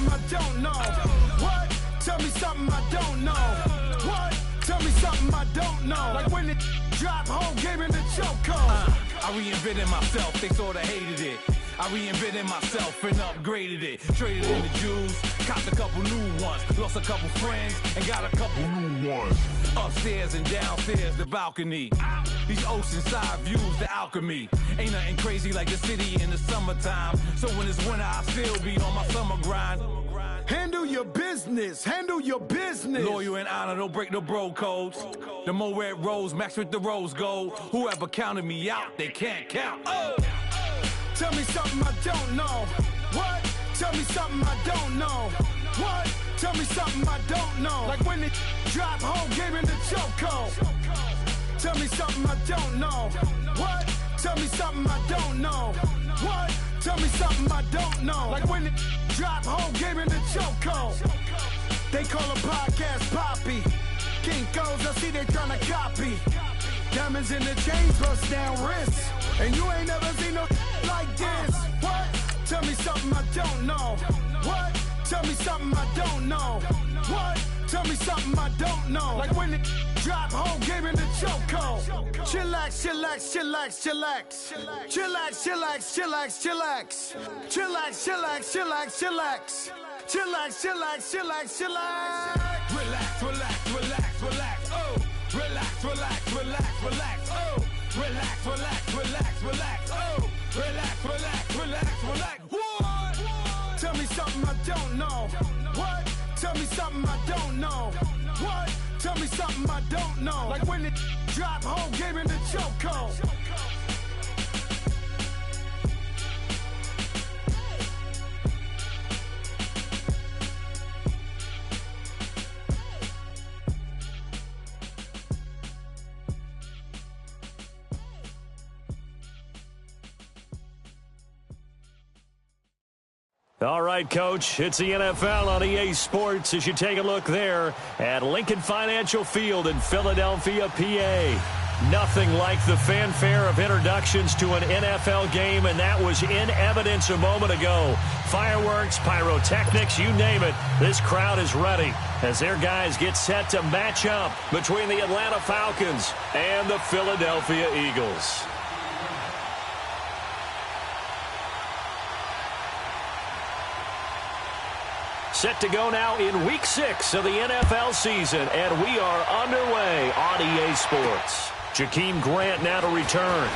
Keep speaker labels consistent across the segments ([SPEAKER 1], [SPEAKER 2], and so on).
[SPEAKER 1] something I don't know. What? Tell me something I don't know. What? Tell me something I don't know. Like when it drop, whole game in the chokehold.
[SPEAKER 2] I reinvented myself, they sorta hated it. I reinvented myself and upgraded it. Traded in the Jews, copped a couple new ones. Lost a couple friends and got a couple new ones. Upstairs and downstairs, the balcony. These oceanside views, the alchemy. Ain't nothing crazy like the city in the summertime. So when it's winter, I still be on my summer grind.
[SPEAKER 1] Handle your business, handle your business.
[SPEAKER 2] Loyal and honor, don't break the bro codes. The more red rose, match with the rose gold. Whoever counted me out, they can't count. Oh!
[SPEAKER 1] Tell me something I don't know. What? Tell me something I don't know. What? Tell me something I don't know. Like when it drop, whole game in the chokehold. Tell me something I don't know. What? Tell me something I don't know. What? Tell me something I don't know. Like when it drop, whole game in the chokehold. They call a podcast Poppy. Kinkos, I see they tryna copy. Diamonds in the chains, bust down wrists. And you ain't never seen no like this. What? Tell me something I don't know. What? Tell me something I don't know. What? Tell me something I don't know. Like when it drop, whole game in the chokehold. Chillax, chillax, chillax, chillax. Chillax, chillax, chillax, chillax. Chillax, chillax, chillax, chillax. Chillax, chillax, chillax, chillax.
[SPEAKER 2] Relax, relax, relax, relax, oh. Relax, relax, relax, relax, oh. Relax, relax, relax, relax, oh. Relax, relax, relax, relax. What?
[SPEAKER 1] Tell me something I don't know. What? Tell me something I don't know. What? Tell me something I don't know. Like when it drop, whole game in the chokehold.
[SPEAKER 3] All right, Coach, it's the NFL on EA Sports as you take a look there at Lincoln Financial Field in Philadelphia, PA. Nothing like the fanfare of introductions to an NFL game, and that was in evidence a moment ago. Fireworks, pyrotechnics, you name it. This crowd is ready as their guys get set to match up between the Atlanta Falcons and the Philadelphia Eagles. Set to go now in Week 6 of the NFL season, and we are underway on EA Sports. Jakeem Grant now to return.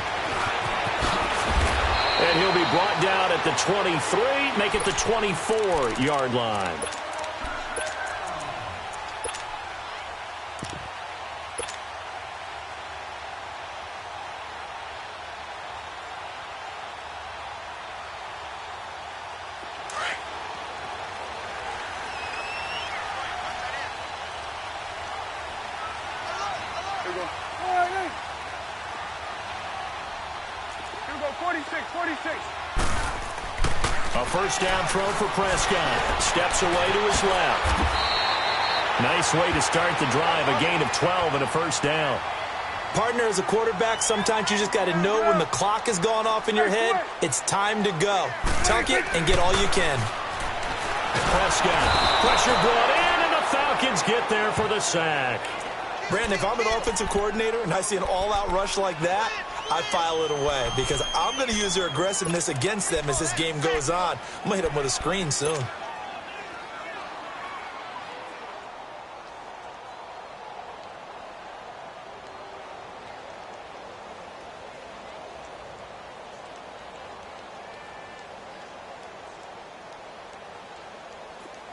[SPEAKER 3] And he'll be brought down at the 23, make it the 24-yard line. A first down throw for Prescott. Steps away to his left. Nice way to start the drive. A gain of 12 and a first down.
[SPEAKER 4] Partner, as a quarterback, sometimes you just got to know when the clock has gone off in your head, it's time to go. Tuck it and get all you can.
[SPEAKER 3] Prescott. Pressure brought in, and the Falcons get there for the sack.
[SPEAKER 4] Brandon, if I'm an offensive coordinator and I see an all-out rush like that, I file it away because I'm going to use their aggressiveness against them as this game goes on. I'm going to hit them with a screen soon.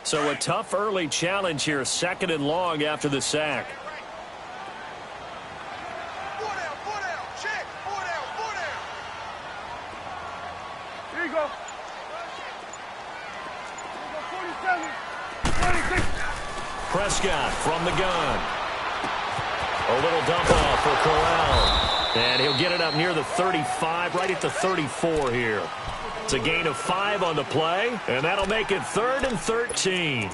[SPEAKER 3] So a tough early challenge here, 2nd and long after the sack. Prescott from the gun. A little dump off for Corral. And he'll get it up near the 35, right at the 34 here. It's a gain of 5 on the play, and that'll make it 3rd and 13.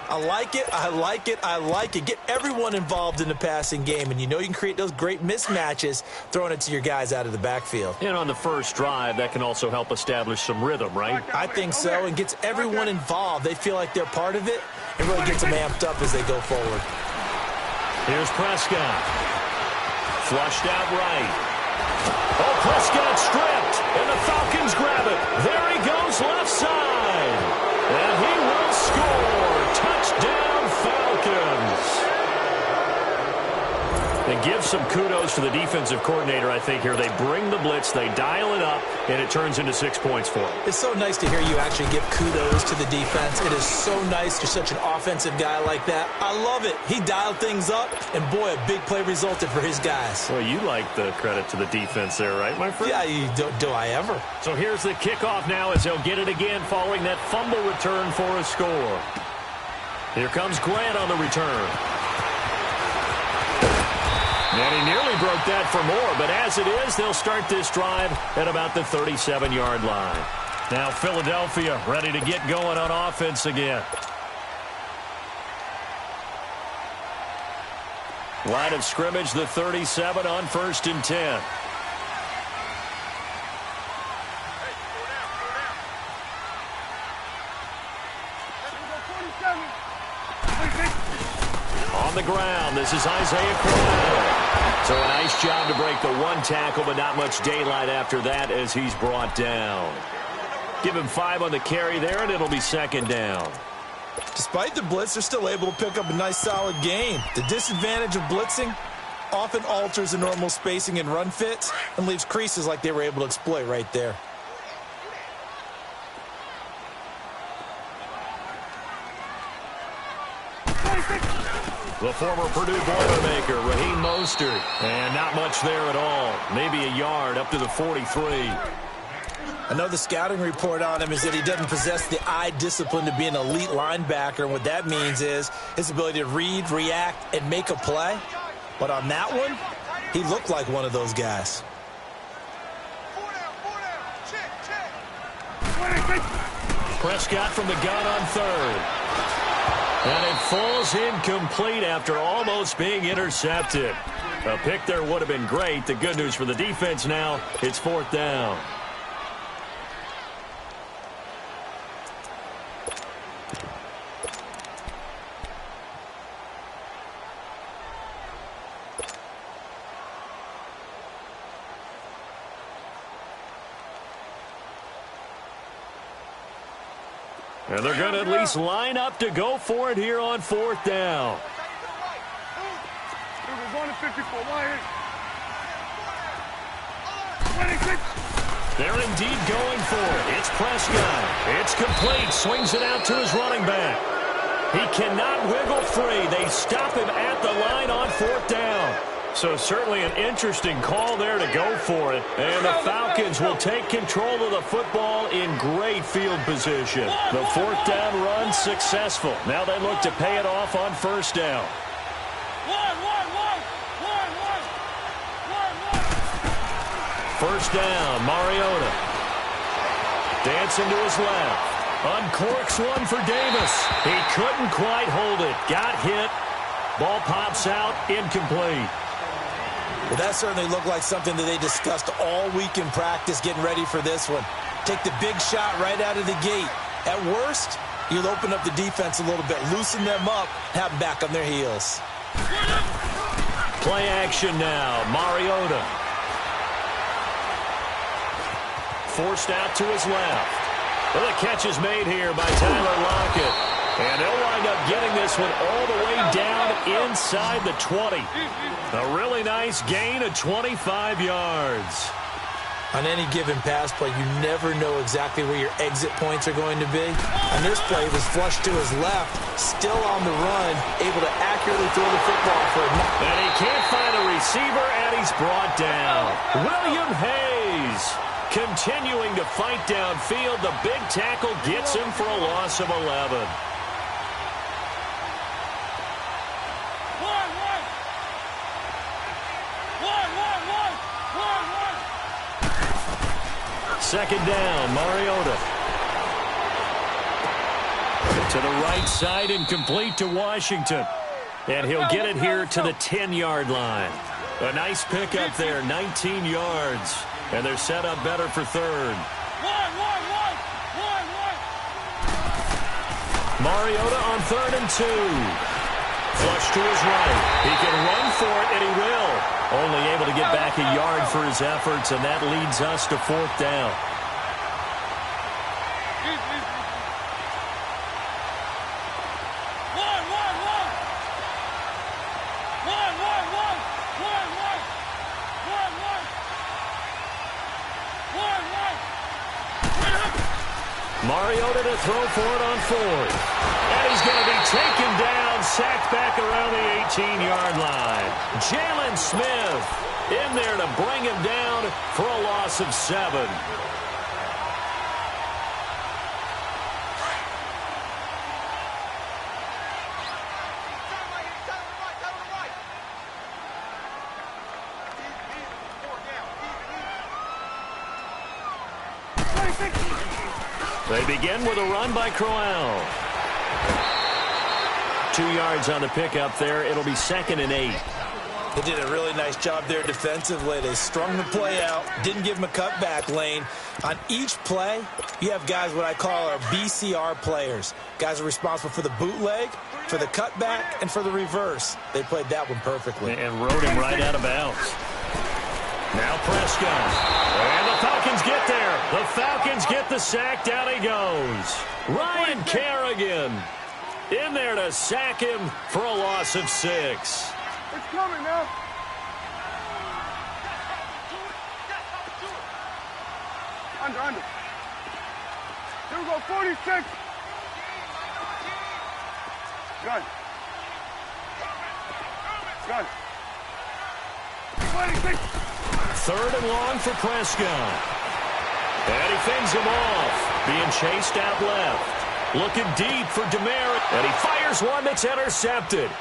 [SPEAKER 4] I like it, I like it, I like it. Get everyone involved in the passing game, and you know you can create those great mismatches throwing it to your guys out of the backfield.
[SPEAKER 3] And on the first drive, that can also help establish some rhythm, right?
[SPEAKER 4] I think so, and gets everyone involved. They feel like they're part of it, and really gets them amped up as they go forward.
[SPEAKER 3] Here's Prescott. Flushed out right. Oh, Prescott stripped, and the Falcons grab it. There he goes, left side. And he will score. Touchdown, Falcons. And give some kudos to the defensive coordinator, I think, here. They bring the blitz, they dial it up, and it turns into 6 points for them.
[SPEAKER 4] It's so nice to hear you actually give kudos to the defense. It is so nice you're such an offensive guy like that. I love it. He dialed things up, and boy, a big play resulted for his guys.
[SPEAKER 3] Well, you like the credit to the defense there, right, my friend?
[SPEAKER 4] Yeah, do I ever.
[SPEAKER 3] So here's the kickoff now as they'll get it again following that fumble return for a score. Here comes Grant on the return. And he nearly broke that for more, but as it is, they'll start this drive at about the 37-yard line. Now Philadelphia ready to get going on offense again. Line of scrimmage, the 37 on 1st and 10. On the ground, this is Isaiah Crowell. So a nice job to break the one tackle, but not much daylight after that as he's brought down. Give him 5 on the carry there, and it'll be 2nd down.
[SPEAKER 4] Despite the blitz, they're still able to pick up a nice, solid gain. The disadvantage of blitzing often alters the normal spacing and run fits and leaves creases like they were able to exploit right there.
[SPEAKER 3] The former Purdue Boilermaker, Raheem Mostert. And not much there at all. Maybe a yard up to the 43.
[SPEAKER 4] I know the scouting report on him is that he doesn't possess the eye discipline to be an elite linebacker. And what that means is his ability to read, react, and make a play. But on that one, he looked like one of those guys.
[SPEAKER 3] Prescott from the gun on 3rd. And it falls incomplete after almost being intercepted. A pick there would have been great. The good news for the defense now, it's 4th down. And they're going to at least line up to go for it here on 4th down. They're indeed going for it. It's Prescott. It's complete. Swings it out to his running back. He cannot wiggle free. They stop him at the line on 4th down. So certainly an interesting call there to go for it. And the Falcons will take control of the football in great field position. The 4th down run successful. Now they look to pay it off on 1st down. First down, Mariota. Dancing to his left. Uncorks one for Davis. He couldn't quite hold it. Got hit. Ball pops out. Incomplete.
[SPEAKER 4] Well, that certainly looked like something that they discussed all week in practice getting ready for this one. Take the big shot right out of the gate. At worst, you'll open up the defense a little bit, loosen them up, have them back on their heels.
[SPEAKER 3] Play action now. Mariota. Forced out to his left. Well, the catch is made here by Tyler Lockett. And they'll wind up getting this one all the way down inside the 20. A really nice gain of 25 yards.
[SPEAKER 4] On any given pass play, you never know exactly where your exit points are going to be. On this play, it was flushed to his left, still on the run, able to accurately throw the football for him.
[SPEAKER 3] And he can't find a receiver, and he's brought down. William Hayes continuing to fight downfield. The big tackle gets him for a loss of 11. Second down, Mariota. To the right side and complete to Washington. And he'll get it here to the 10-yard line. A nice pickup there, 19 yards. And they're set up better for third. Mariota on 3rd and 2. Flush to his right. He can run for it, and he will. Only able to get back a yard for his efforts, and that leads us to 4th down. Mariota to throw for it on 4th. And he's going to be taken down, sacked back around the 18-yard line. Jalen Smith in there to bring him down for a loss of 7. They begin with a run by Crowell. 2 yards on the pickup there. It'll be 2nd and 8.
[SPEAKER 4] They did a really nice job there defensively. They strung the play out, didn't give him a cutback lane. On each play, you have guys what I call our BCR players. Guys are responsible for the bootleg, for the cutback, and for the reverse. They played that one perfectly.
[SPEAKER 3] And rode him right out of bounds. Now Prescott. And the Falcons get there. The Falcons get the sack. Down he goes. Ryan Kerrigan in there to sack him for a loss of 6.
[SPEAKER 1] It's coming now. Under. Here we go, 46. Gun. 26.
[SPEAKER 3] 3rd and long for Prescott. And he fends him off. Being chased out left. Looking deep for Demerit. And he fires one that's intercepted.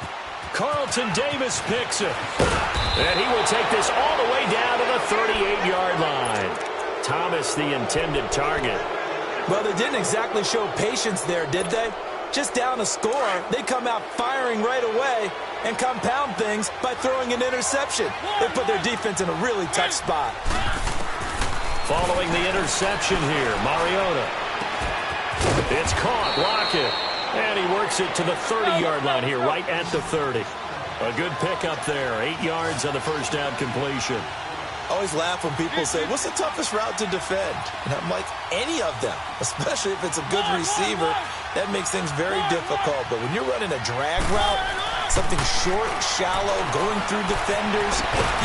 [SPEAKER 3] Carlton Davis picks it. And he will take this all the way down to the 38-yard line. Thomas, the intended target.
[SPEAKER 4] Well, they didn't exactly show patience there, did they? Just down a score, they come out firing right away and compound things by throwing an interception. They put their defense in a really tough spot.
[SPEAKER 3] Following the interception here, Mariota. It's caught, Lockett. And he works it to the 30-yard line here, right at the 30. A good pickup there, 8 yards on the first down completion.
[SPEAKER 4] I always laugh when people say, what's the toughest route to defend? And I'm like, any of them, especially if it's a good receiver. That makes things very difficult. But when you're running a drag route, something short, shallow, going through defenders,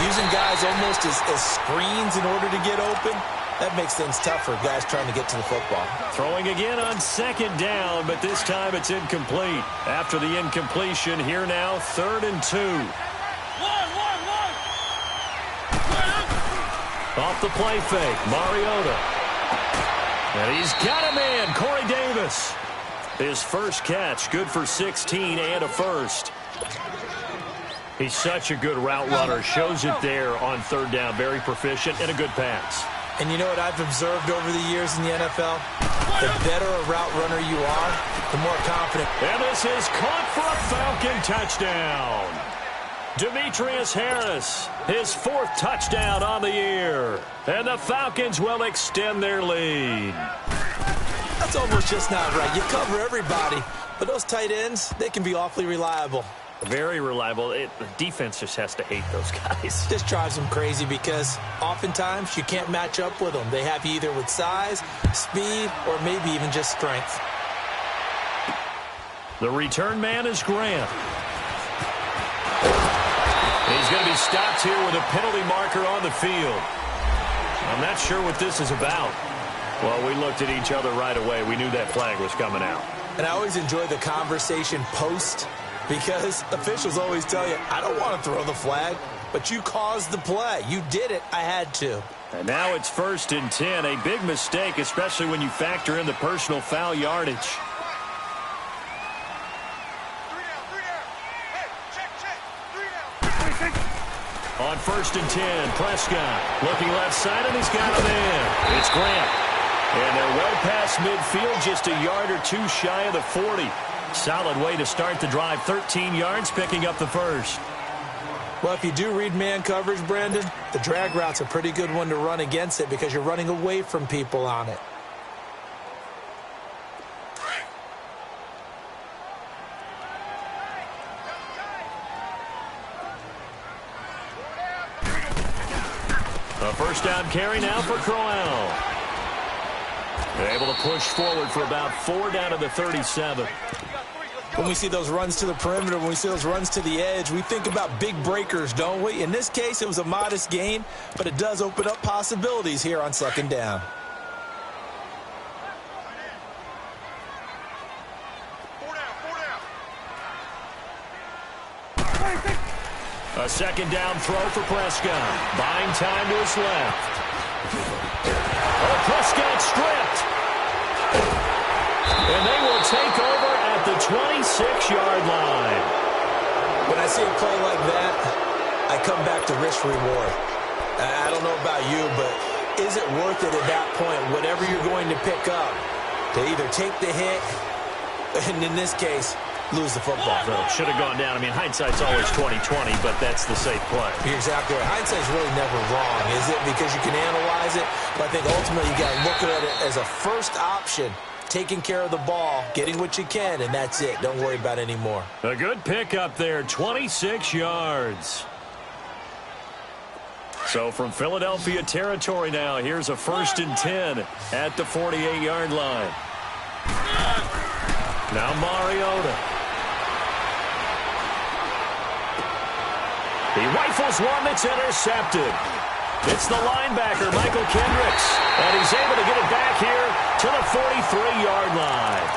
[SPEAKER 4] using guys almost as screens in order to get open, that makes things tough for guys trying to get to the football.
[SPEAKER 3] Throwing again on 2nd down, but this time it's incomplete. After the incompletion, here now, 3rd and 2. Off the play fake, Mariota. And he's got a man, Corey Davis. His first catch, good for 16 and a first. He's such a good route runner. Shows it there on 3rd down. Very proficient and a good pass.
[SPEAKER 4] And you know what I've observed over the years in the NFL? The better a route runner you are, the more confident.
[SPEAKER 3] And this is caught for a Falcon touchdown. Demetrius Harris, his 4th touchdown on the year. And the Falcons will extend their lead.
[SPEAKER 4] That's almost just not right. You cover everybody, but those tight ends, they can be awfully reliable.
[SPEAKER 3] Very reliable. The defense just has to hate those guys.
[SPEAKER 4] This drives them crazy because oftentimes you can't match up with them. They have you either with size, speed, or maybe even just strength.
[SPEAKER 3] The return man is Grant. He's going to be stopped here with a penalty marker on the field. I'm not sure what this is about. Well, we looked at each other right away. We knew that flag was coming out.
[SPEAKER 4] And I always enjoy the conversation post because officials always tell you, I don't want to throw the flag, but you caused the play. You did it. I had to.
[SPEAKER 3] And now it's 1st and 10. A big mistake, especially when you factor in the personal foul yardage. On 1st and 10, Prescott looking left side, and he's got a man. It's Grant. And they're well past midfield, just a yard or two shy of the 40. Solid way to start the drive. 13 yards, picking up the first.
[SPEAKER 4] Well, if you do read man coverage, Brandon, the drag route's a pretty good one to run against it because you're running away from people on it.
[SPEAKER 3] A first down carry now for Crowell. They're able to push forward for about 4 down to the 37.
[SPEAKER 4] When we see those runs to the perimeter, when we see those runs to the edge, we think about big breakers, don't we? In this case, it was a modest gain, but it does open up possibilities here on second down.
[SPEAKER 3] A second down throw for Prescott. Buying time to his left. Oh, Prescott stripped. And they will take over at the 26-yard line.
[SPEAKER 4] When I see a play like that, I come back to risk-reward. I don't know about you, but is it worth it at that point, whatever you're going to pick up, to either take the hit, and in this case, lose the football?
[SPEAKER 3] So should have gone down. I mean, hindsight's always 20/20, but that's the safe play.
[SPEAKER 4] You're exactly right. Hindsight's really never wrong, is it? Because you can analyze it, but I think ultimately you got to look at it as a first option. Taking care of the ball, getting what you can, and that's it. Don't worry about it anymore.
[SPEAKER 3] A good pickup there, 26 yards. So from Philadelphia territory now, here's a 1st and 10 at the 48-yard line. Now Mariota. He rifles one that's intercepted. It's the linebacker, Michael Kendricks, and he's able to get it back here to the 43-yard line.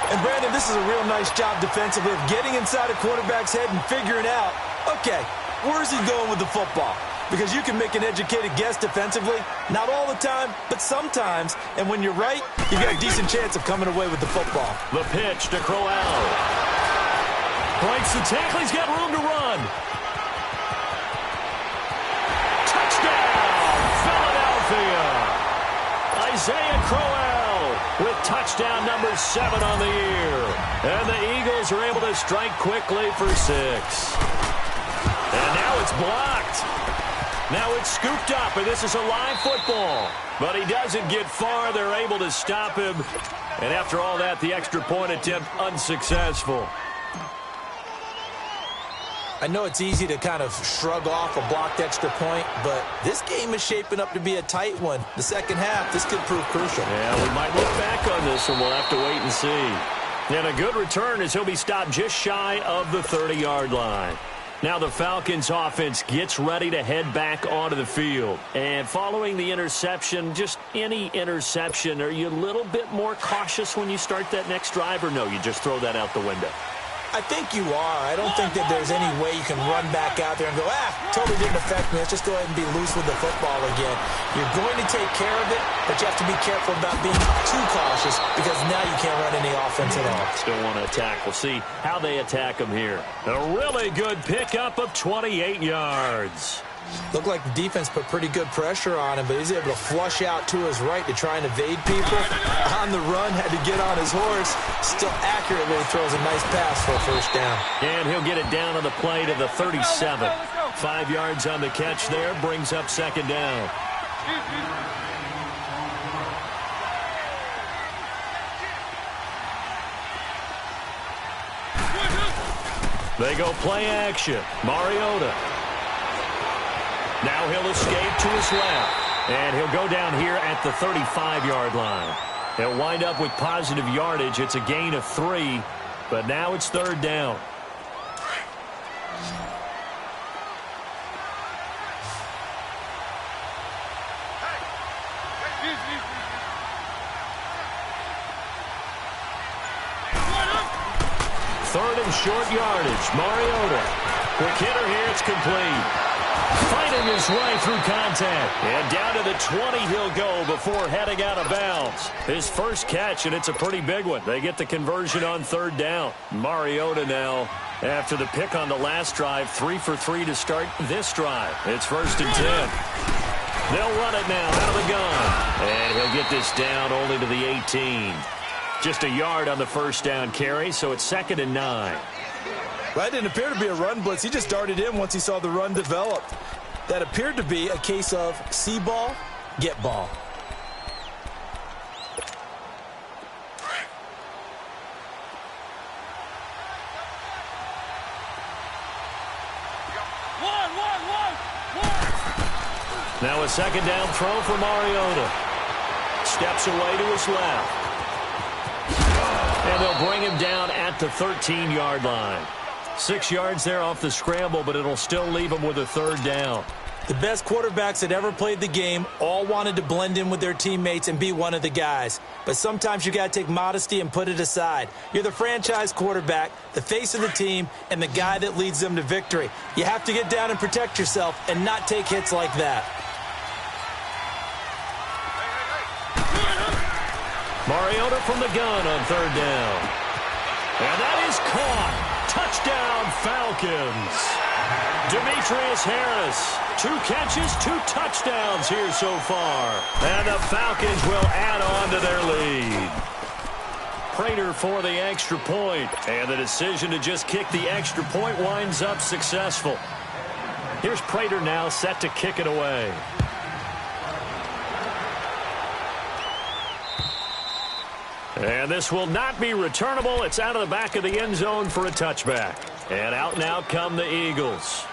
[SPEAKER 4] And, Brandon, this is a real nice job defensively of getting inside a quarterback's head and figuring out, okay, where's he going with the football? Because you can make an educated guess defensively, not all the time, but sometimes. And when you're right, you've got a decent chance of coming away with the football.
[SPEAKER 3] The pitch to Crowell. Breaks the tackle. He's got room to run. Isaiah Crowell with touchdown number 7 on the year. And the Eagles are able to strike quickly for 6. And now it's blocked. Now it's scooped up, and this is a live football. But he doesn't get far. They're able to stop him. And after all that, the extra point attempt unsuccessful.
[SPEAKER 4] I know it's easy to kind of shrug off a blocked extra point, but this game is shaping up to be a tight one. The second half, this could prove crucial.
[SPEAKER 3] Yeah, we might look back on this, and we'll have to wait and see. And a good return as he'll be stopped just shy of the 30-yard line. Now the Falcons offense gets ready to head back onto the field. And following the interception, just any interception, are you a little bit more cautious when you start that next drive, or no, you just throw that out the window?
[SPEAKER 4] I think you are. I don't think that there's any way you can run back out there and go, totally didn't affect me. Let's just go ahead and be loose with the football again. You're going to take care of it, but you have to be careful about being too cautious because now you can't run any offense at all.
[SPEAKER 3] Still want to attack. We'll see how they attack him here. A really good pickup of 28 yards.
[SPEAKER 4] Looked like the defense put pretty good pressure on him, but he's able to flush out to his right to try and evade people. On the run, had to get on his horse. Still accurately throws a nice pass for a first down.
[SPEAKER 3] And he'll get it down on the play to the 37. 5 yards on the catch there, brings up second down. They go play action. Mariota. Now he'll escape to his left. And he'll go down here at the 35-yard line. He'll wind up with positive yardage. It's a gain of 3, but now it's third down. Third and short yardage. Mariota. Quick hitter here. It's complete. Fighting his way through contact. And down to the 20 he'll go before heading out of bounds. His first catch, and it's a pretty big one. They get the conversion on third down. Mariota now, after the pick on the last drive, 3 for 3 to start this drive. It's 1st and 10. They'll run it now out of the gun. And he'll get this down only to the 18. Just a yard on the first down carry, so it's 2nd and 9.
[SPEAKER 4] That didn't appear to be a run blitz. He just darted in once he saw the run develop. That appeared to be a case of see ball, get ball.
[SPEAKER 3] Now a 2nd down throw for Mariota. Steps away to his left. And they'll bring him down at the 13-yard line. 6 yards there off the scramble, but it'll still leave him with a 3rd down.
[SPEAKER 4] The best quarterbacks that ever played the game all wanted to blend in with their teammates and be one of the guys. But sometimes you got to take modesty and put it aside. You're the franchise quarterback, the face of the team, and the guy that leads them to victory. You have to get down and protect yourself and not take hits like that.
[SPEAKER 3] Mariota from the gun on 3rd down. And that is caught. Touchdown, Falcons. Demetrius Harris, 2 catches, 2 touchdowns here so far. And the Falcons will add on to their lead. Prater for the extra point. And the decision to just kick the extra point winds up successful. Here's Prater now set to kick it away. And this will not be returnable. It's out of the back of the end zone for a touchback. And out now come the Eagles.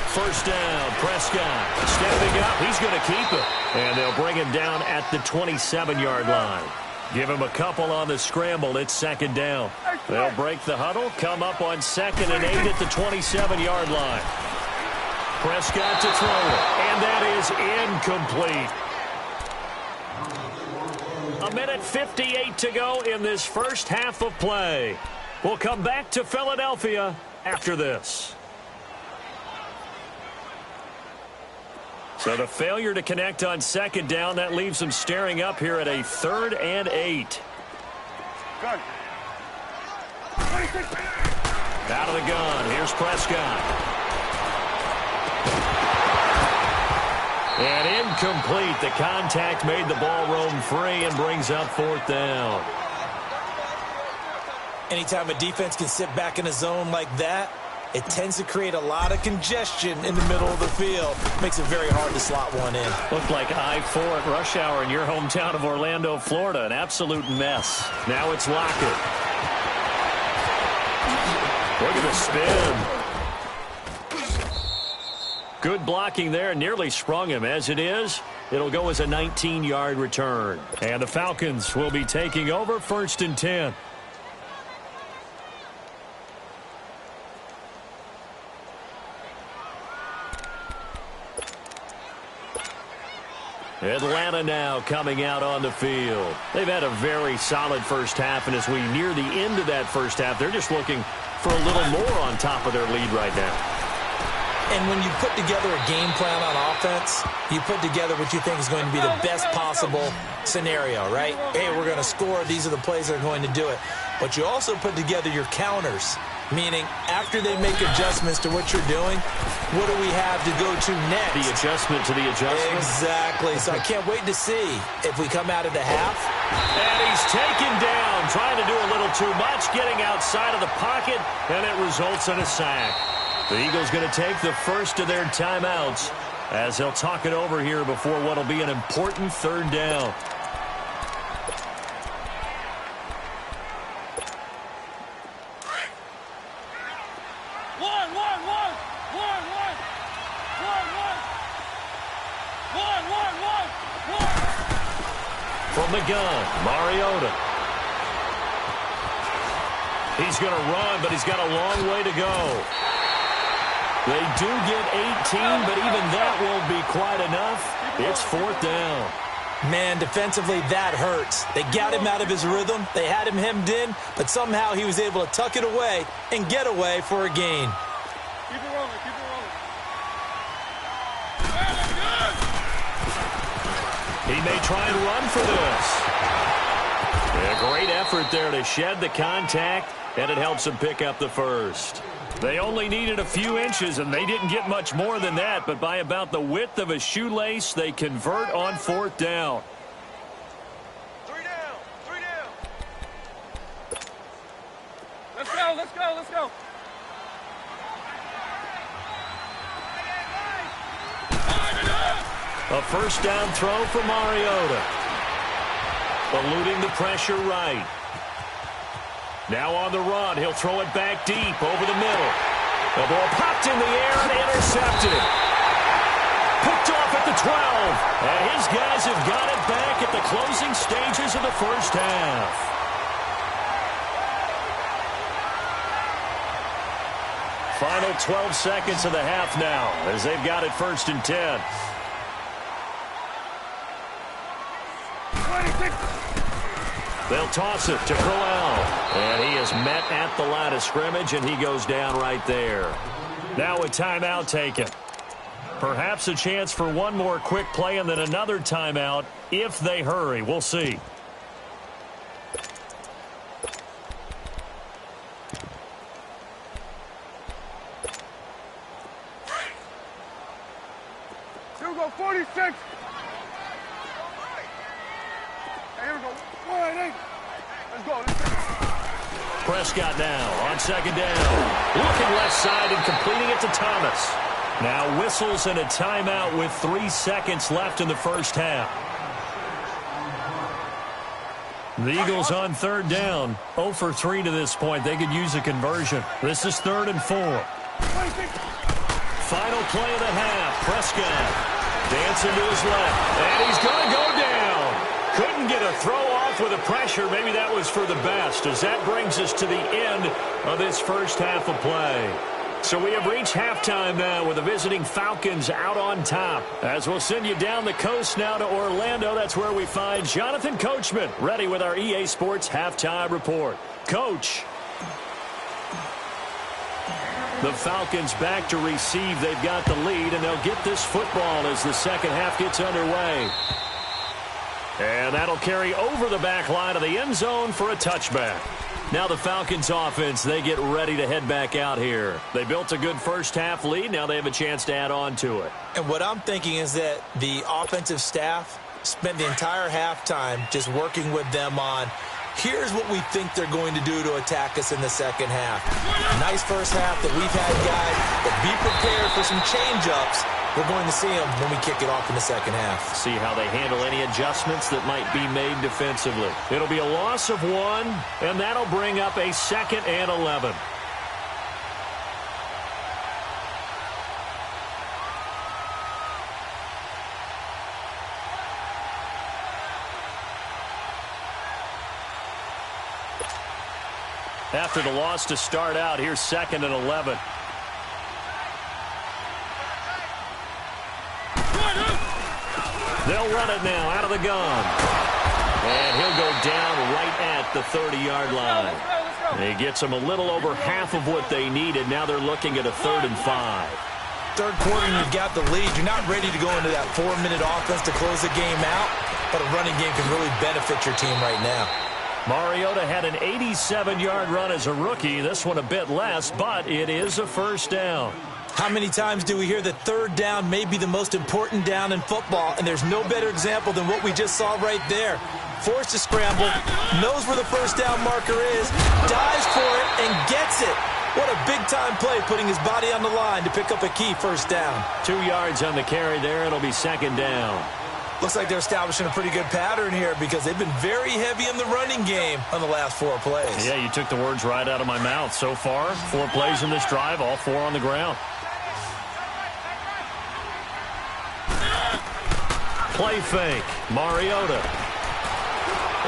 [SPEAKER 3] First down, Prescott stepping up. He's going to keep it. And they'll bring him down at the 27-yard line. Give him a couple on the scramble. It's 2nd down. They'll break the huddle, come up on 2nd and 8 at the 27-yard line. Prescott to throw it. And that is incomplete. 1:58 to go in this first half of play. We'll come back to Philadelphia after this. So the failure to connect on 2nd down, that leaves them staring up here at a 3rd and 8. Out of the gun. Here's Prescott. And incomplete. The contact made the ball roam free and brings up 4th down.
[SPEAKER 4] Anytime a defense can sit back in a zone like that, it tends to create a lot of congestion in the middle of the field. Makes it very hard to slot one in.
[SPEAKER 3] Looked like I-4 at rush hour in your hometown of Orlando, Florida. An absolute mess. Now it's Lockett. Look at the spin. Good blocking there. Nearly sprung him. As it is, it'll go as a 19-yard return. And the Falcons will be taking over 1st and 10. Atlanta now coming out on the field. They've had a very solid first half, and as we near the end of that first half, they're just looking for a little more on top of their lead right now.
[SPEAKER 4] And when you put together a game plan on offense, you put together what you think is going to be the best possible scenario, right? Hey, we're going to score. These are the plays that are going to do it. But you also put together your counters, meaning after they make adjustments to what you're doing, what do we have to go to next?
[SPEAKER 3] The adjustment to the adjustment.
[SPEAKER 4] Exactly. So I can't wait to see if we come out of the half.
[SPEAKER 3] And he's taken down, trying to do a little too much, getting outside of the pocket, and it results in a sack. The Eagles going to take the first of their timeouts as they'll talk it over here before what will be an important 3rd down. From the gun, Mariota. He's going to run, but he's got a long way to go. They do get 18, but even that won't be quite enough. It's 4th down.
[SPEAKER 4] Man, defensively, that hurts. They got him out of his rhythm. They had him hemmed in, but somehow he was able to tuck it away and get away for a gain.
[SPEAKER 5] Keep it rolling.
[SPEAKER 3] He may try and run for this. A great effort there to shed the contact, and it helps him pick up the first. They only needed a few inches, and they didn't get much more than that, but by about the width of a shoelace, they convert on 4th down.
[SPEAKER 1] 3 down. 3 down. Let's go. Let's go. Let's go.
[SPEAKER 3] A first down throw for Mariota. Eluding the pressure right. Now on the run, he'll throw it back deep over the middle. The ball popped in the air and intercepted. Picked off at the 12. And his guys have got it back at the closing stages of the first half. Final 12 seconds of the half now as they've got it 1st and 10. They'll toss it to Crowell. And he is met at the line of scrimmage, and he goes down right there. Now a timeout taken. Perhaps a chance for one more quick play and then another timeout if they hurry. We'll see.
[SPEAKER 1] Here we go, 46. Here we go, 188. Let's go.
[SPEAKER 3] Prescott now on 2nd down. Looking left side and completing it to Thomas. Now whistles and a timeout with 3 seconds left in the first half. The Eagles on 3rd down. 0 for 3 to this point. They could use a conversion. This is 3rd and 4. Final play of the half. Prescott dancing to his left. And he's going to go down. Couldn't get a throw off with the pressure. Maybe that was for the best, as that brings us to the end of this first half of play. So we have reached halftime now with the visiting Falcons out on top. As we'll send you down the coast now to Orlando, that's where we find Jonathan Coachman ready with our EA Sports halftime report. Coach. The Falcons back to receive. They've got the lead, and they'll get this football as the second half gets underway. And that'll carry over the back line of the end zone for a touchback. Now the Falcons offense, they get ready to head back out here. They built a good first half lead. Now they have a chance to add on to it.
[SPEAKER 4] And what I'm thinking is that the offensive staff spent the entire halftime just working with them on, here's what we think they're going to do to attack us in the second half. Nice first half that we've had, guys, but be prepared for some change-ups. We're going to see them when we kick it off in the second half.
[SPEAKER 3] See how they handle any adjustments that might be made defensively. It'll be a loss of 1, and that'll bring up a 2nd and 11. After the loss to start out, here's 2nd and 11. They'll run it now out of the gun. And he'll go down right at the 30-yard line. He gets them a little over half of what they needed. Now they're looking at a 3rd and 5.
[SPEAKER 4] Third quarter, and you've got the lead. You're not ready to go into that 4-minute offense to close the game out, but a running game can really benefit your team right now.
[SPEAKER 3] Mariota had an 87-yard run as a rookie. This one a bit less, but it is a first down.
[SPEAKER 4] How many times do we hear that 3rd down may be the most important down in football, and there's no better example than what we just saw right there. Forced to scramble, knows where the first down marker is, dives for it, and gets it. What a big-time play, putting his body on the line to pick up a key first down.
[SPEAKER 3] 2 yards on the carry there. It'll be 2nd down.
[SPEAKER 4] Looks like they're establishing a pretty good pattern here because they've been very heavy in the running game on the last 4 plays.
[SPEAKER 3] Yeah, you took the words right out of my mouth. So far, 4 plays in this drive, all 4 on the ground. Play fake. Mariota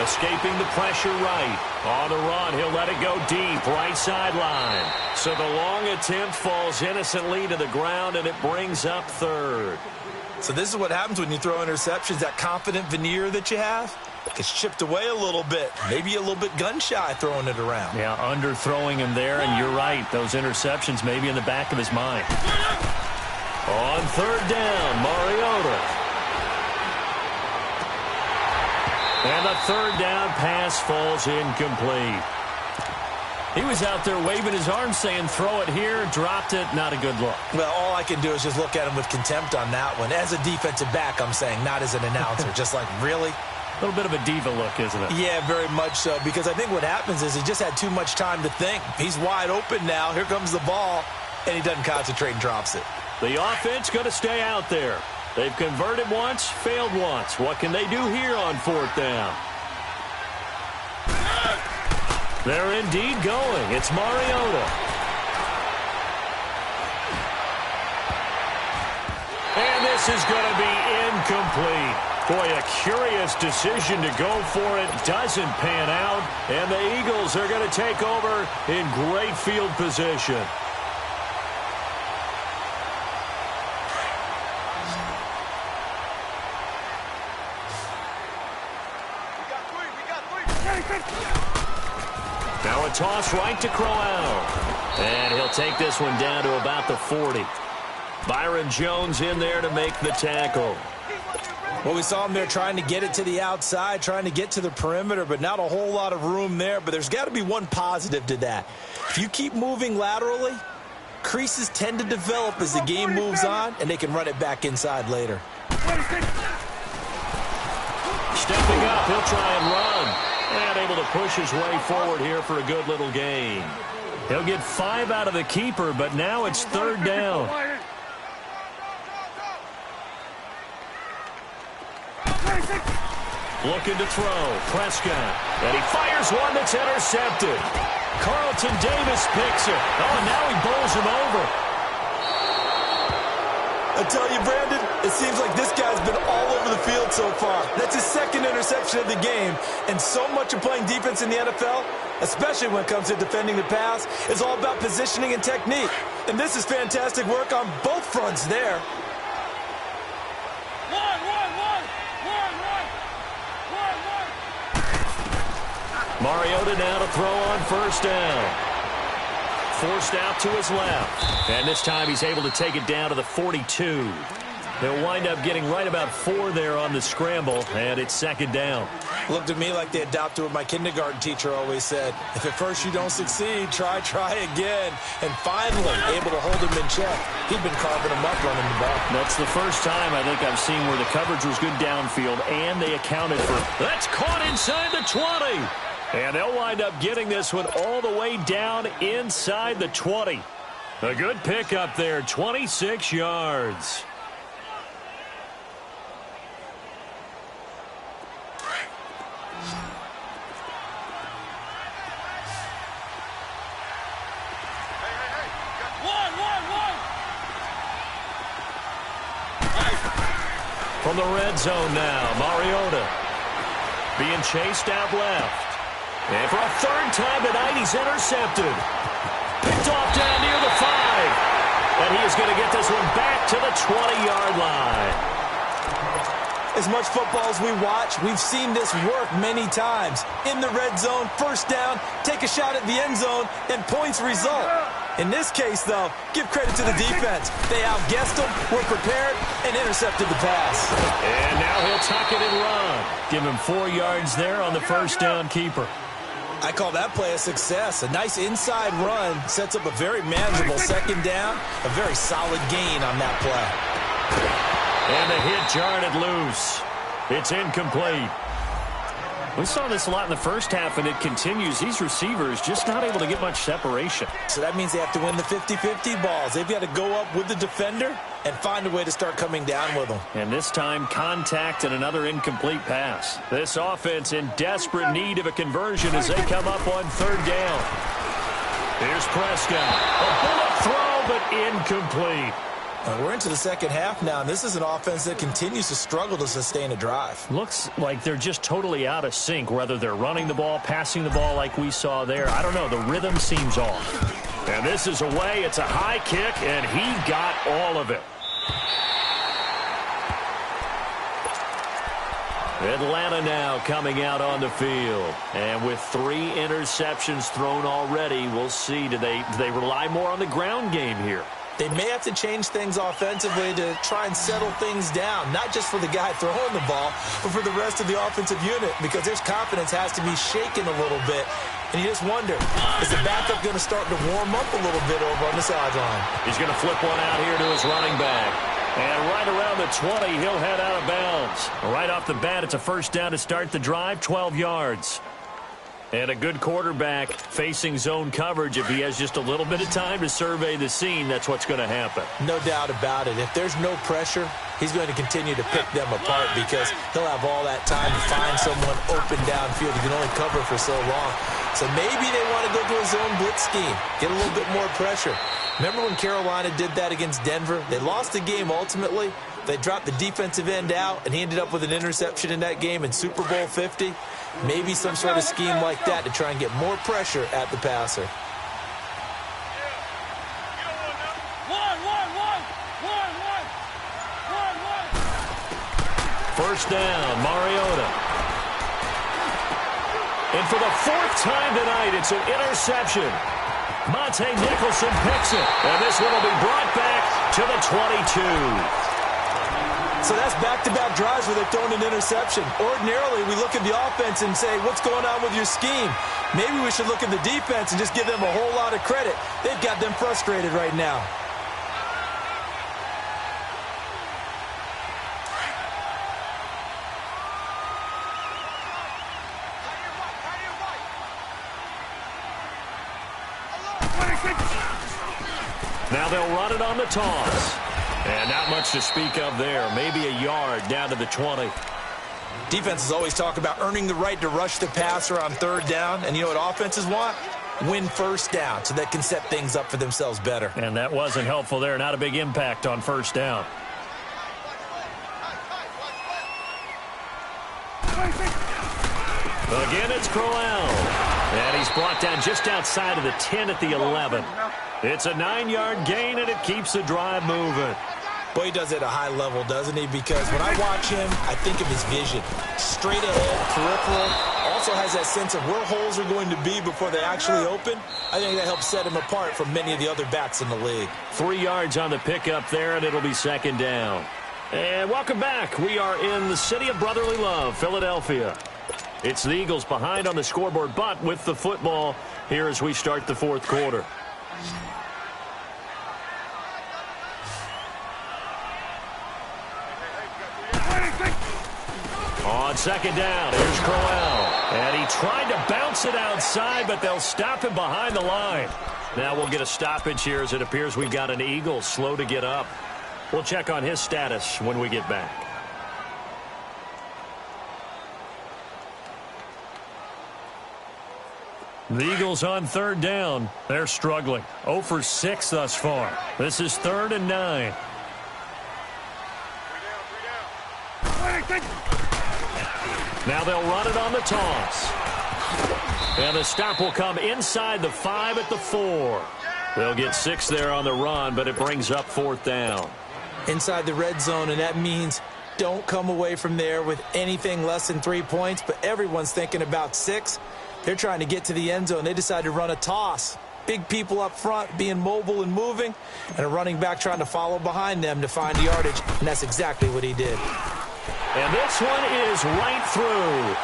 [SPEAKER 3] escaping the pressure right. On the run, he'll let it go deep, right sideline. So the long attempt falls innocently to the ground, and it brings up 3rd.
[SPEAKER 4] So this is what happens when you throw interceptions. That confident veneer that you have gets chipped away a little bit. Maybe a little bit gun-shy throwing it around.
[SPEAKER 3] Yeah, underthrowing him there, and you're right. Those interceptions may be in the back of his mind. On 3rd down, Mariota. And the third down pass falls incomplete. He was out there waving his arms saying, throw it here, dropped it, not a good look.
[SPEAKER 4] Well, all I can do is just look at him with contempt on that one. As a defensive back, I'm saying, not as an announcer. Just like, really?
[SPEAKER 3] A little bit of a diva look, isn't it?
[SPEAKER 4] Yeah, very much so, because I think what happens is he just had too much time to think. He's wide open now. Here comes the ball, and he doesn't concentrate and drops it.
[SPEAKER 3] The offense going to stay out there. They've converted once, failed once. What can they do here on fourth down? They're indeed going. It's Mariota. And this is going to be incomplete. Boy, a curious decision to go for it. Doesn't pan out. And the Eagles are going to take over in great field position. Now a toss right to Crowell. And he'll take this one down to about the 40. Byron Jones in there to make the tackle.
[SPEAKER 4] Well, we saw him there trying to get it to the outside, trying to get to the perimeter, but not a whole lot of room there. But there's got to be one positive to that. If you keep moving laterally, creases tend to develop as the game moves on, and they can run it back inside later.
[SPEAKER 3] Stepping up, he'll try and run. And able to push his way forward here for a good little gain. He'll get 5 out of the keeper, but now it's third down. Looking to throw. Prescott. And he fires one that's intercepted. Carlton Davis picks it. Oh, and now he bowls him over.
[SPEAKER 4] I tell you, Brandon, it seems like this guy's been all over the field so far. That's his second interception of the game. And so much of playing defense in the NFL, especially when it comes to defending the pass, is all about positioning and technique. And this is fantastic work on both fronts there.
[SPEAKER 3] Mariota now to throw on first down. Forced out to his left. And this time he's able to take it down to the 42. They'll wind up getting right about 4 there on the scramble, and it's second down.
[SPEAKER 4] Looked at me like they adopted what my kindergarten teacher always said. If at first you don't succeed, try again. And finally, able to hold him in check. He'd been carving him up running the ball.
[SPEAKER 3] That's the first time I think I've seen where the coverage was good downfield, and they accounted for it. That's caught inside the 20. And they'll wind up getting this one all the way down inside the 20. A good pickup there, 26 yards. From the red zone now, Mariota being chased out left. And for a third time tonight, he's intercepted. Picked off down near the 5. And he is going to get this one back to the 20-yard line.
[SPEAKER 4] As much football as we watch, we've seen this work many times. In the red zone, first down, take a shot at the end zone, and points result. In this case, though, give credit to the defense. They outguessed them, were prepared, and intercepted the pass.
[SPEAKER 3] And now he'll tuck it and run. Give him 4 yards there on the first down keeper.
[SPEAKER 4] I call that play a success. A nice inside run sets up a very manageable second down. A very solid gain on that play.
[SPEAKER 3] And the hit jarred it loose. It's incomplete. We saw this a lot in the first half, and it continues. These receivers just not able to get much separation.
[SPEAKER 4] So that means they have to win the 50-50 balls. They've got to go up with the defender and find a way to start coming down with them.
[SPEAKER 3] And this time, contact and another incomplete pass. This offense in desperate need of a conversion as they come up on third down. Here's Prescott. A bullet throw, but incomplete.
[SPEAKER 4] We're into the second half now, and this is an offense that continues to struggle to sustain a drive.
[SPEAKER 3] Looks like they're just totally out of sync, whether they're running the ball, passing the ball like we saw there. I don't know. The rhythm seems off. And this is away. It's a high kick, and he got all of it. Atlanta now coming out on the field. And with 3 interceptions thrown already, we'll see. Do they rely more on the ground game here?
[SPEAKER 4] They may have to change things offensively to try and settle things down, not just for the guy throwing the ball, but for the rest of the offensive unit, because their confidence has to be shaken a little bit. And you just wonder, is the backup going to start to warm up a little bit over on the sideline?
[SPEAKER 3] He's going to flip one out here to his running back. And right around the 20, he'll head out of bounds. Right off the bat, it's a first down to start the drive, 12 yards. And a good quarterback facing zone coverage. If he has just a little bit of time to survey the scene, that's what's going to happen.
[SPEAKER 4] No doubt about it. If there's no pressure, he's going to continue to pick them apart because he'll have all that time to find someone open downfield. He can only cover for so long. So maybe they want to go to a zone blitz scheme, get a little bit more pressure. Remember when Carolina did that against Denver? They lost the game ultimately. They dropped the defensive end out, and he ended up with an interception in that game in Super Bowl 50. Maybe some sort of scheme like that to try and get more pressure at the passer.
[SPEAKER 3] First down, Mariota. And for the fourth time tonight, it's an interception. Monte Nicholson picks it. And this one will be brought back to the 22.
[SPEAKER 4] So that's back-to-back drives where they've thrown an interception. Ordinarily, we look at the offense and say, what's going on with your scheme? Maybe we should look at the defense and just give them a whole lot of credit. They've got them frustrated right now.
[SPEAKER 3] Now they'll run it on the toss. And not much to speak of there. Maybe a yard down to the 20.
[SPEAKER 4] Defenses always talk about earning the right to rush the passer on third down. And you know what offenses want? Win first down so they can set things up for themselves better.
[SPEAKER 3] And that wasn't helpful there. Not a big impact on first down. Again, it's Crowell. And he's brought down just outside of the 10 at the 11. It's a 9-yard gain, and it keeps the drive moving.
[SPEAKER 4] Boy, he does it at a high level, doesn't he? Because when I watch him, I think of his vision. Straight ahead, peripheral. Also has that sense of where holes are going to be before they actually open. I think that helps set him apart from many of the other backs in the league. 3
[SPEAKER 3] yards on the pickup there, and it'll be second down. And welcome back. We are in the city of brotherly love, Philadelphia. It's the Eagles behind on the scoreboard, but with the football here as we start the fourth quarter. On second down, here's Crowell. And he tried to bounce it outside, but they'll stop him behind the line. Now we'll get a stoppage here as it appears we've got an Eagle slow to get up. We'll check on his status when we get back. The Eagles on third down. They're struggling. 0 for 6 thus far. This is 3rd and 9. Now they'll run it on the toss. And the stop will come inside the 5 at the 4. They'll get 6 there on the run, but it brings up 4th down.
[SPEAKER 4] Inside the red zone, and that means don't come away from there with anything less than 3 points, but everyone's thinking about 6. They're trying to get to the end zone. They decide to run a toss. Big people up front being mobile and moving, and a running back trying to follow behind them to find yardage, and that's exactly what he did.
[SPEAKER 3] And this one is right through.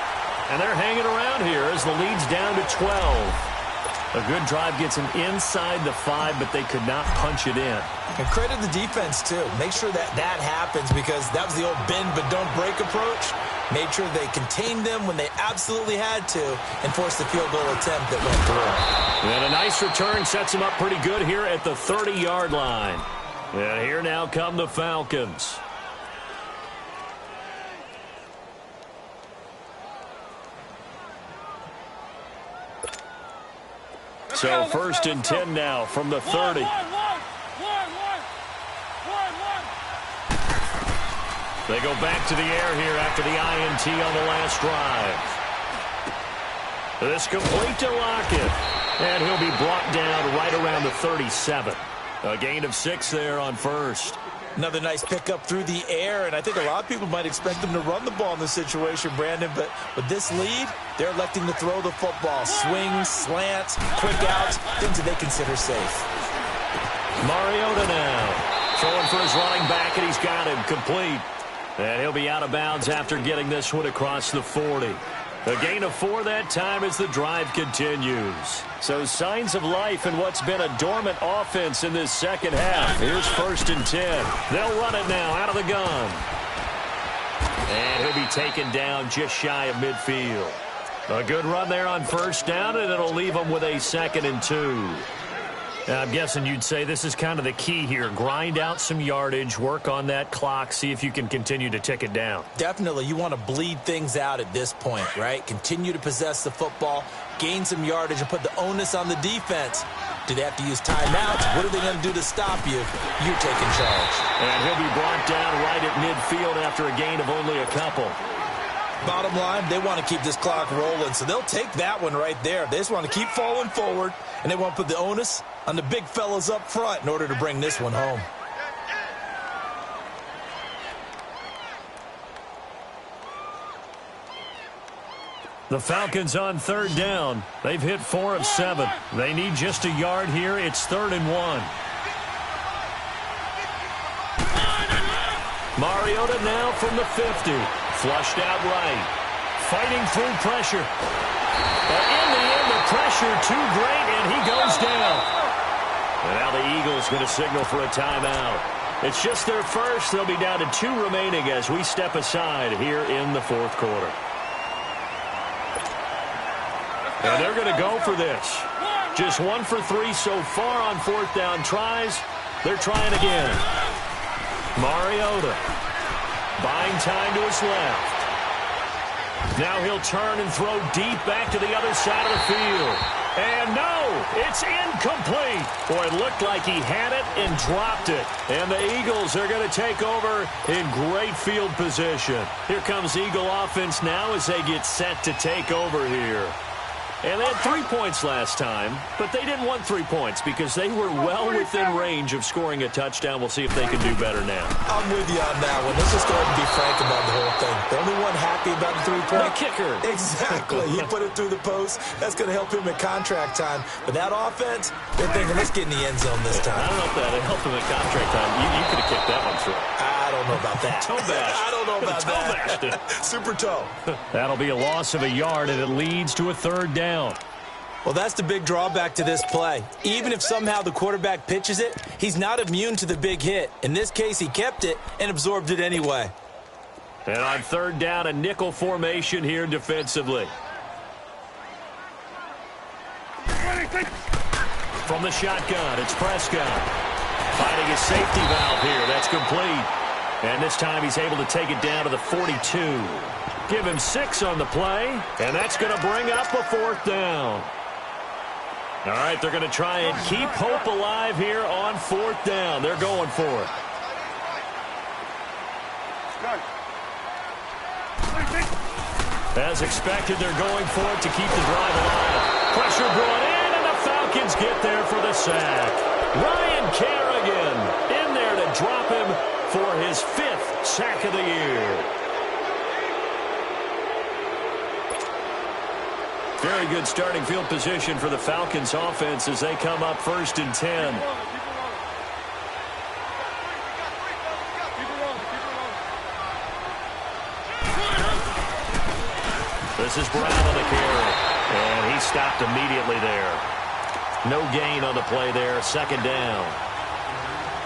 [SPEAKER 3] And they're hanging around here as the lead's down to 12. A good drive gets them inside the 5, but they could not punch it in.
[SPEAKER 4] And credit the defense, too. Make sure that happens because that was the old bend but don't break approach. Made sure they contained them when they absolutely had to and forced the field goal attempt that went through.
[SPEAKER 3] And a nice return sets them up pretty good here at the 30-yard line. And here now come the Falcons. So 1st and 10 now from the 30. They go back to the air here after the INT on the last drive. This complete to Lockett. And he'll be brought down right around the 37. A gain of 6 there on 1st.
[SPEAKER 4] Another nice pickup through the air, and I think a lot of people might expect them to run the ball in this situation, Brandon, but with this lead, they're electing to throw the football. Swings, slants, quick outs, things that they consider safe.
[SPEAKER 3] Mariota now. Throwing for his running back, and he's got him complete. And he'll be out of bounds after getting this one across the 40. A gain of 4 that time as the drive continues. So signs of life in what's been a dormant offense in this second half. Here's 1st and 10. They'll run it now out of the gun. And he'll be taken down just shy of midfield. A good run there on 1st down, and it'll leave them with a 2nd and 2. I'm guessing you'd say this is kind of the key here. Grind out some yardage, work on that clock, see if you can continue to tick it down.
[SPEAKER 4] Definitely. You want to bleed things out at this point, right? Continue to possess the football, gain some yardage, and put the onus on the defense. Do they have to use timeouts? What are they going to do to stop you? You're taking charge.
[SPEAKER 3] And he'll be brought down right at midfield after a gain of only a couple.
[SPEAKER 4] Bottom line, they want to keep this clock rolling, so they'll take that one right there. They just want to keep falling forward, and they want to put the onus on the big fellas up front in order to bring this one home.
[SPEAKER 3] The Falcons on 3rd down. They've hit 4 of 7. They need just a yard here. It's 3rd and 1. Mariota now from the 50. Flushed out right. Fighting through pressure. But in the end, the pressure too great, and he goes down. And now the Eagles going to signal for a timeout. It's just their first. They'll be down to 2 remaining as we step aside here in the 4th quarter. And they're going to go for this. Just 1 for 3 so far on 4th down tries. They're trying again. Mariota buying time to his left. Now he'll turn and throw deep back to the other side of the field. And no, it's incomplete. Boy, it looked like he had it and dropped it. And the Eagles are going to take over in great field position. Here comes Eagle offense now as they get set to take over here. And they had 3 points last time, but they didn't want 3 points because they were well within range of scoring a touchdown. We'll see if they can do better now.
[SPEAKER 4] I'm with you on that one. Let's just go ahead and be frank about the whole thing. The only one happy about the 3-point?
[SPEAKER 3] The kicker.
[SPEAKER 4] Exactly. He put it through the post. That's going to help him at contract time. But that offense, they're thinking, let's get in the end zone this time.
[SPEAKER 3] I don't know if that helped him at contract time. You could have kicked that one through.
[SPEAKER 4] I don't know about that.
[SPEAKER 3] Toe bash.
[SPEAKER 4] I don't know about that. Super toe.
[SPEAKER 3] That'll be a loss of a yard, and it leads to a 3rd down.
[SPEAKER 4] Well, that's the big drawback to this play. Even if somehow the quarterback pitches it, he's not immune to the big hit. In this case, he kept it and absorbed it anyway.
[SPEAKER 3] And on 3rd down, a nickel formation here defensively. From the shotgun, it's Prescott. Finding his safety valve here. That's complete. And this time he's able to take it down to the 42. Give him 6 on the play, and that's going to bring up a 4th down. All right, they're going to try and keep hope alive here on 4th down. They're going for it. As expected, they're going for it to keep the drive alive. Pressure brought in, and the Falcons get there for the sack. Ryan Kerrigan in there to drop him for his 5th sack of the year. Very good starting field position for the Falcons offense as they come up 1st and 10. This is Brown on the carry, and he stopped immediately there. No gain on the play there, 2nd down.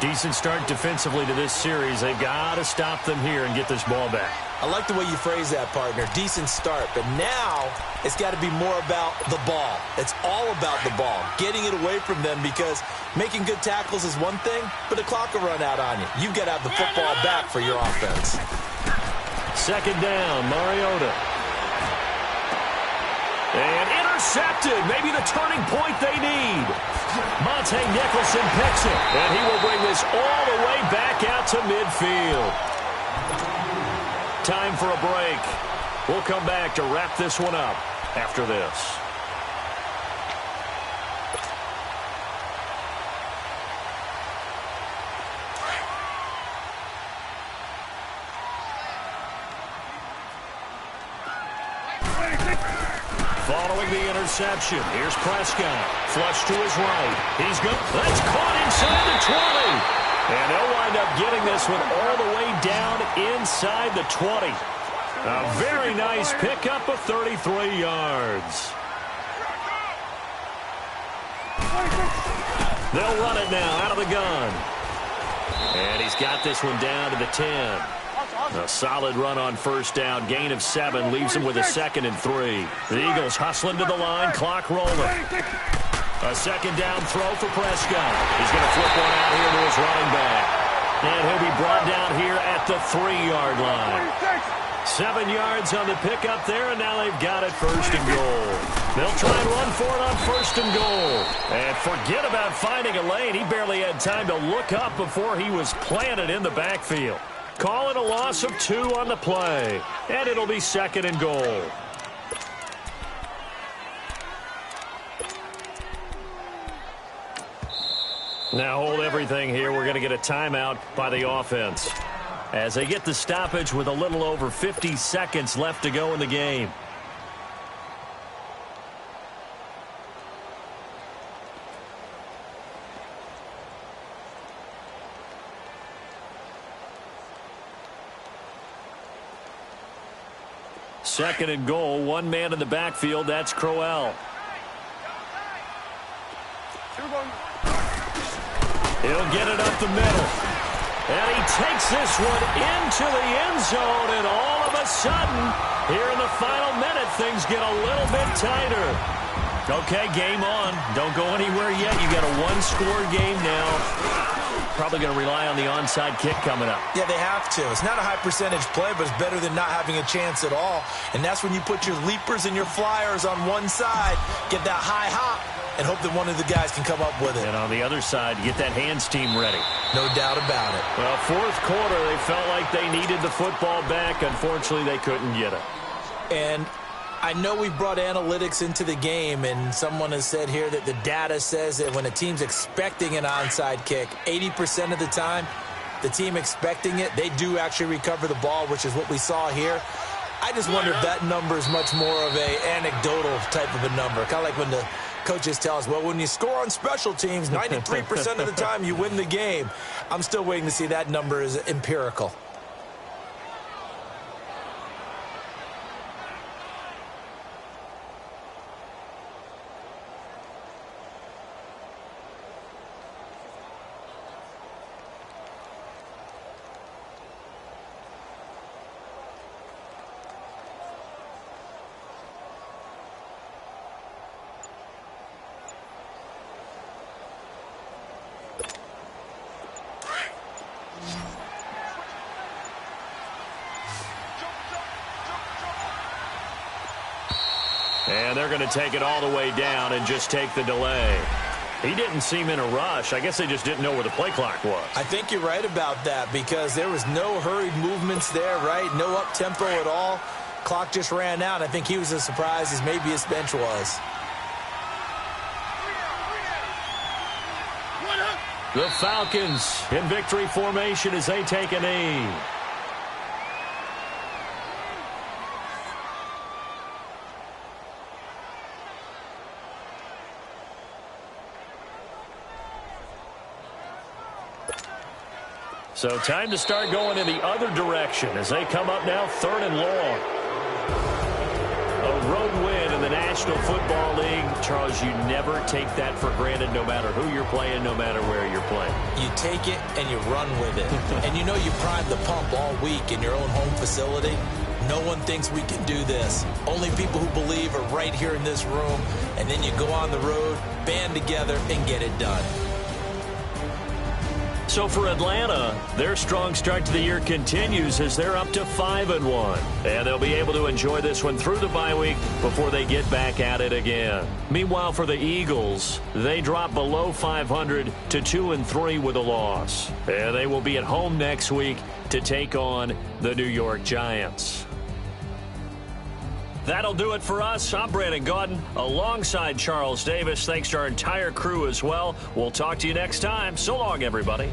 [SPEAKER 3] Decent start defensively to this series. They've got to stop them here and get this ball back.
[SPEAKER 4] I like the way you phrase that, partner. Decent start. But now it's got to be more about the ball. It's all about the ball, getting it away from them, because making good tackles is one thing, but the clock will run out on you. You've got to have the football back for your offense.
[SPEAKER 3] 2nd down, Mariota. And intercepted. Maybe the turning point they need. Monte Nicholson picks it, and he will bring this all the way back out to midfield. Time for a break. We'll come back to wrap this one up after this. following the interception. Here's Prescott. Flush to his right. He's good. That's caught inside the 20. And they'll wind up getting this one all the way down inside the 20. A very nice pickup of 33 yards. They'll run it now out of the gun. And he's got this one down to the 10. A solid run on first down. Gain of 7 leaves him with a 2nd and 3. The Eagles hustling to the line. Clock rolling. A second down throw for Prescott. He's going to flip one out here to his running back. And he'll be brought down here at the 3-yard line. 7 yards on the pickup there, and now they've got it 1st and goal. They'll try and run for it on 1st and goal. And forget about finding a lane. He barely had time to look up before he was planted in the backfield. Call it a loss of 2 on the play. And it'll be 2nd and goal. Now hold everything here. We're going to get a timeout by the offense as they get the stoppage with a little over 50 seconds left to go in the game. Second and goal, one man in the backfield. That's Crowell. He'll get it up the middle. And he takes this one into the end zone, and all of a sudden, here in the final minute, things get a little bit tighter. Okay, game on. Don't go anywhere yet. You got a one-score game now. Probably going to rely on the onside kick coming up.
[SPEAKER 4] Yeah, they have to. It's not a high-percentage play, but it's better than not having a chance at all. And that's when you put your leapers and your flyers on one side, get that high hop, and hope that one of the guys can come up with it.
[SPEAKER 3] And on the other side, get that hands team ready.
[SPEAKER 4] No doubt about it.
[SPEAKER 3] Well, 4th quarter, they felt like they needed the football back. Unfortunately, they couldn't get it.
[SPEAKER 4] And I know we brought analytics into the game, and someone has said here that the data says that when a team's expecting an onside kick, 80% of the time, the team expecting it, they do actually recover the ball, which is what we saw here. I just wonder if that number is much more of a anecdotal type of a number. Kind of like when the coaches tell us, well, when you score on special teams, 93% of the time you win the game. I'm still waiting to see that number is empirical.
[SPEAKER 3] And they're going to take it all the way down and just take the delay. He didn't seem in a rush. I guess they just didn't know where the play clock was.
[SPEAKER 4] I think you're right about that because there was no hurried movements there, right? No up-tempo at all. Clock just ran out. I think he was as surprised as maybe his bench was.
[SPEAKER 3] The Falcons in victory formation as they take a knee. So time to start going in the other direction as they come up now 3rd and long. A road win in the National Football League. Charles, you never take that for granted no matter who you're playing, no matter where you're playing.
[SPEAKER 4] You take it and you run with it. And you know you primed the pump all week in your own home facility. No one thinks we can do this. Only people who believe are right here in this room. And then you go on the road, band together, and get it done.
[SPEAKER 3] So for Atlanta, their strong start to the year continues as they're up to 5-1. And they'll be able to enjoy this one through the bye week before they get back at it again. Meanwhile, for the Eagles, they drop below 500 to 2-3 with a loss. And they will be at home next week to take on the New York Giants. That'll do it for us. I'm Brandon Gaudin alongside Charles Davis. Thanks to our entire crew as well. We'll talk to you next time. So long, everybody.